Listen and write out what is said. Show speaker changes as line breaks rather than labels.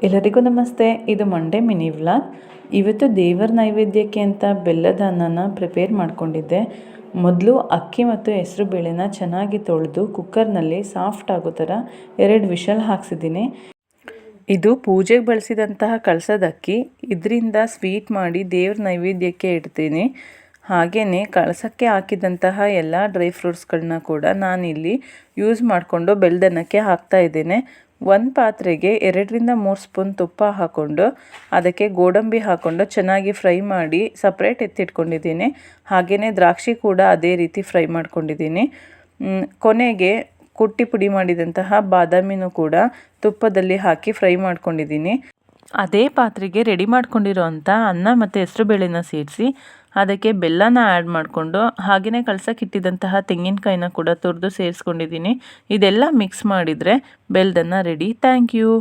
ಎಲ್ಲರಿಗೂ ನಮಸ್ತೆ. ಇದು ಮಂಡೇ ಮಿನಿ ವ್ಲಾಗ್. ಇವತ್ತು ದೇವರ ನೈವೇದ್ಯಕ್ಕೆ ಅಂತ ಬೆಲ್ಲದ ಅನ್ನನ ಪ್ರಿಪೇರ್ ಮಾಡ್ಕೊಂಡಿದ್ದೆ. ಮೊದಲು ಅಕ್ಕಿ ಮತ್ತು ಹೆಸರು ಬೇಳೆನ ಚೆನ್ನಾಗಿ ತೊಳೆದು ಕುಕ್ಕರ್ನಲ್ಲಿ ಸಾಫ್ಟ್ ಆಗೋ ಥರ 2 ವಿಷಲ್ ಹಾಕ್ಸಿದ್ದೀನಿ. ಇದು ಪೂಜೆಗೆ ಬಳಸಿದಂತಹ ಕಳಸದ ಅಕ್ಕಿ. ಇದರಿಂದ ಸ್ವೀಟ್ ಮಾಡಿ ದೇವ್ರ ನೈವೇದ್ಯಕ್ಕೆ ಇಡ್ತೀನಿ. ಹಾಗೆಯೇ ಕಳಸಕ್ಕೆ ಹಾಕಿದಂತಹ ಎಲ್ಲ ಡ್ರೈ ಫ್ರೂಟ್ಸ್ಗಳನ್ನ ಕೂಡ ನಾನಿಲ್ಲಿ ಯೂಸ್ ಮಾಡಿಕೊಂಡು ಬೆಲ್ಲದನ್ನಕ್ಕೆ ಹಾಕ್ತಾ ಇದ್ದೇನೆ. ಒಂದು ಪಾತ್ರೆಗೆ 2ರಿಂದ 3 ಸ್ಪೂನ್ ತುಪ್ಪ ಹಾಕ್ಕೊಂಡು ಅದಕ್ಕೆ ಗೋಡಂಬಿ ಹಾಕ್ಕೊಂಡು ಚೆನ್ನಾಗಿ ಫ್ರೈ ಮಾಡಿ ಸಪ್ರೇಟ್ ಎತ್ತಿಟ್ಕೊಂಡಿದ್ದೀನಿ. ಹಾಗೆಯೇ ದ್ರಾಕ್ಷಿ ಕೂಡ ಅದೇ ರೀತಿ ಫ್ರೈ ಮಾಡ್ಕೊಂಡಿದ್ದೀನಿ. ಕೊನೆಗೆ ಕುಟ್ಟಿ ಪುಡಿ ಮಾಡಿದಂತಹ ಬಾದಾಮಿನೂ ಕೂಡ ತುಪ್ಪದಲ್ಲಿ ಹಾಕಿ ಫ್ರೈ ಮಾಡ್ಕೊಂಡಿದ್ದೀನಿ. ಅದೇ ಪಾತ್ರೆಗೆ ರೆಡಿ ಮಾಡ್ಕೊಂಡಿರೋಂಥ ಅನ್ನ ಮತ್ತು ಹೆಸರುಬೇಳೆನ ಸೇರಿಸಿ ಅದಕ್ಕೆ ಬೆಲ್ಲನ ಆ್ಯಡ್ ಮಾಡಿಕೊಂಡು ಹಾಗೆಯೇ ಕಳ್ಸಕ್ಕಿಟ್ಟಿದ್ದಂತಹ ತೆಂಗಿನಕಾಯಿನ ಕೂಡ ತುರಿದು ಸೇರಿಸ್ಕೊಂಡಿದ್ದೀನಿ. ಇದೆಲ್ಲ ಮಿಕ್ಸ್ ಮಾಡಿದರೆ ಬೆಲ್ಲದನ್ನ ರೆಡಿ. Thank you.